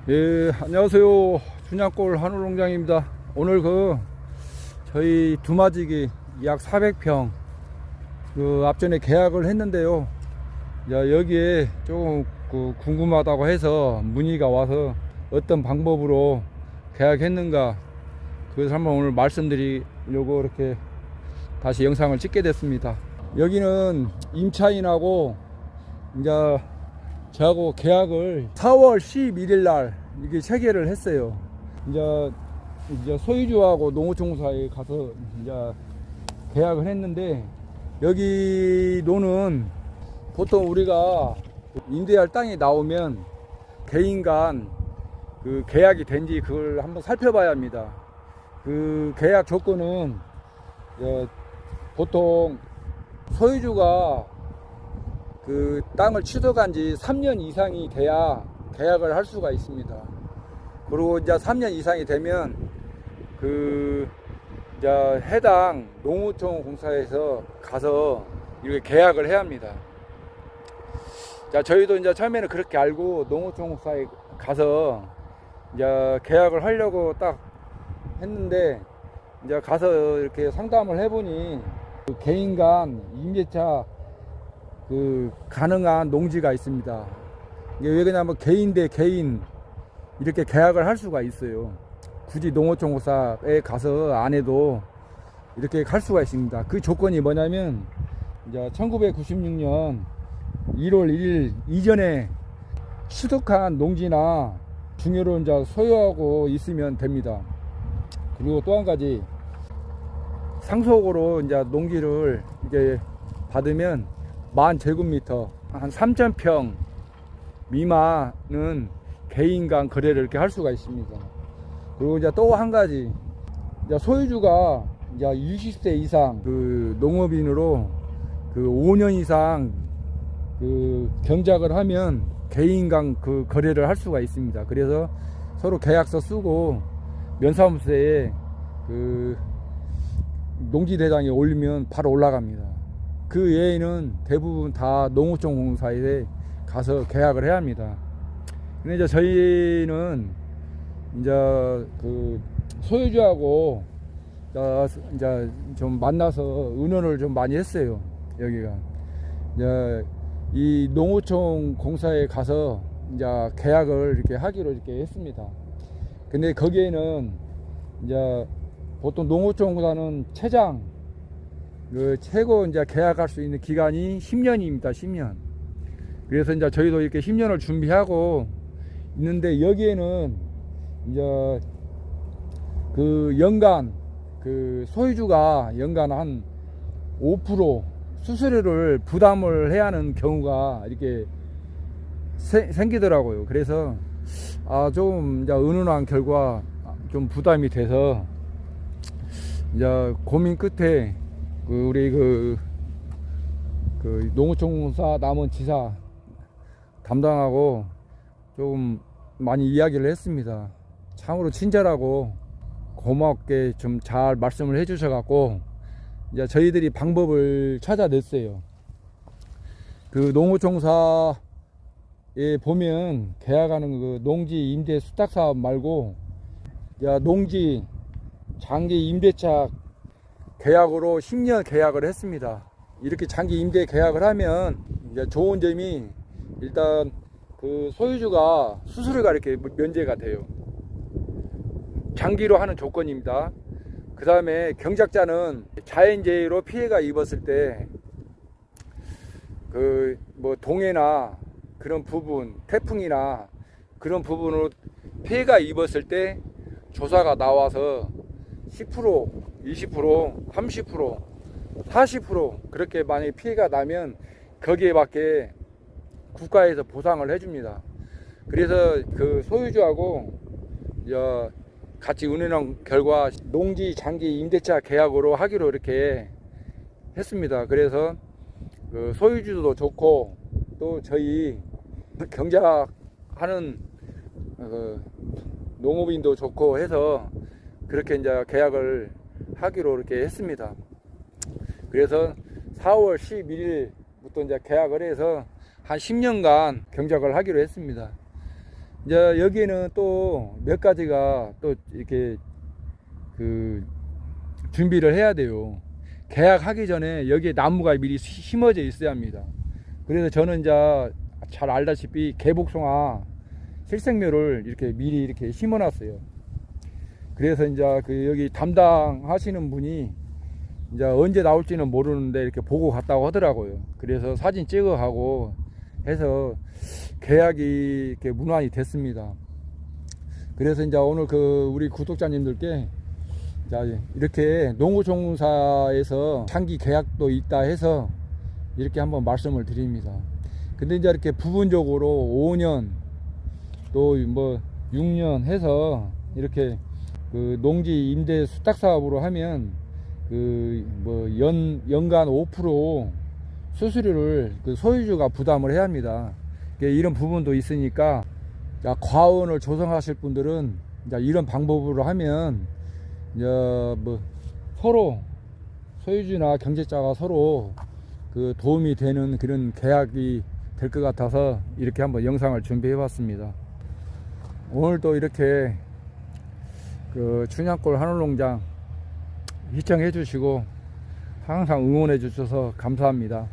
예, 안녕하세요. 준양골 한울농장입니다. 오늘 저희 두마지기 약 400평 앞전에 계약을 했는데요. 여기에 조금 궁금하다고 해서 문의가 와서 어떤 방법으로 계약했는가, 그래서 한번 오늘 말씀드리려고 이렇게 다시 영상을 찍게 됐습니다. 여기는 임차인하고 이제 저하고 계약을 4월 11일 날 이게 체결을 했어요. 이제 소유주하고 농어촌사에 가서 이제 계약을 했는데, 여기 노는 보통 우리가 임대할 땅이 나오면 개인 간 계약이 된지 그걸 한번 살펴봐야 합니다. 계약 조건은 보통 소유주가 땅을 취득한 지 3년 이상이 돼야 계약을 할 수가 있습니다. 그리고 이제 3년 이상이 되면 이제 해당 농어촌 공사에서 가서 이렇게 계약을 해야 합니다. 자, 저희도 이제 처음에는 그렇게 알고 농어촌 공사에 가서 이제 계약을 하려고 딱 했는데, 이제 가서 이렇게 상담을 해보니 개인 간 임대차 가능한 농지가 있습니다. 이게 왜 그러냐면 개인 대 개인 이렇게 계약을 할 수가 있어요. 굳이 농어촌 공사에 가서 안 해도 이렇게 갈 수가 있습니다. 그 조건이 뭐냐면, 이제 1996년 1월 1일 이전에 취득한 농지나 중요로 이제 소유하고 있으면 됩니다. 그리고 또 한 가지, 상속으로 이제 농지를 이제 받으면 1000제곱미터 한 3000평 미만은 개인 간 거래를 이렇게 할 수가 있습니다. 그리고 이제 또 한 가지, 이제 소유주가 이제 60세 이상 농업인으로 5년 이상 경작을 하면 개인 간 거래를 할 수가 있습니다. 그래서 서로 계약서 쓰고 면사무소에 농지대장에 올리면 바로 올라갑니다. 그 외에는 대부분 다 농어촌 공사에 가서 계약을 해야 합니다. 근데 이제 저희는 이제 소유주하고 이제 좀 만나서 의논을 좀 많이 했어요. 여기가 이제 이 농어촌 공사에 가서 이제 계약을 이렇게 하기로 이렇게 했습니다. 근데 거기에는 이제 보통 농어촌 공사는 최장 최고 이제 계약할 수 있는 기간이 10년입니다. 10년. 그래서 이제 저희도 이렇게 10년을 준비하고 있는데, 여기에는 이제 연간 소유주가 연간 한 5% 수수료를 부담을 해야 하는 경우가 이렇게 생기더라고요. 그래서 좀 이제 은은한 결과 좀 부담이 돼서 이제 고민 끝에 우리 농어촌공사 남원지사 담당하고 조금 많이 이야기를 했습니다. 참으로 친절하고 고맙게 좀 잘 말씀을 해주셔 갖고 이제 저희들이 방법을 찾아냈어요. 농어촌공사에 보면 계약하는 농지 임대 수탁 사업 말고, 농지 장기 임대차 계약으로 10년 계약을 했습니다. 이렇게 장기 임대 계약을 하면 이제 좋은 점이, 일단 소유주가 수수료가 이렇게 면제가 돼요. 장기로 하는 조건입니다. 그 다음에 경작자는 자연재해로 피해가 입었을 때 동해나 그런 부분, 태풍이나 그런 부분으로 피해가 입었을 때 조사가 나와서 10%, 20%, 30%, 40% 그렇게 만약에 피해가 나면 거기에 맞게 국가에서 보상을 해줍니다. 그래서 소유주하고 같이 의논한 결과 농지 장기 임대차 계약으로 하기로 이렇게 했습니다. 그래서 소유주도 좋고 또 저희 경작하는 농업인도 좋고 해서 그렇게 이제 계약을 하기로 이렇게 했습니다. 그래서 4월 11일부터 이제 계약을 해서 한 10년간 경작을 하기로 했습니다. 이제 여기에는 또 몇 가지가 또 이렇게 그 준비를 해야 돼요. 계약하기 전에 여기에 나무가 미리 심어져 있어야 합니다. 그래서 저는 이제 잘 알다시피 개복숭아 실생묘를 이렇게 미리 이렇게 심어 놨어요. 그래서 이제 그 여기 담당하시는 분이 이제 언제 나올지는 모르는데 이렇게 보고 갔다고 하더라고요. 그래서 사진 찍어 가고 해서 계약이 이렇게 무난히 됐습니다. 그래서 이제 오늘 그 우리 구독자님들께 자 이렇게 농구종사에서 장기 계약도 있다 해서 이렇게 한번 말씀을 드립니다. 근데 이제 이렇게 부분적으로 5년 또 뭐 6년 해서 이렇게 그 농지 임대 수탁 사업으로 하면 그 뭐 연간 5% 수수료를 그 소유주가 부담을 해야 합니다. 이런 부분도 있으니까 과원을 조성하실 분들은 이제 이런 방법으로 하면 이제 뭐 서로 소유주나 경제자가 서로 그 도움이 되는 그런 계약이 될 것 같아서 이렇게 한번 영상을 준비해 봤습니다. 오늘도 이렇게 그 춘향골 한울농장 시청해 주시고 항상 응원해 주셔서 감사합니다.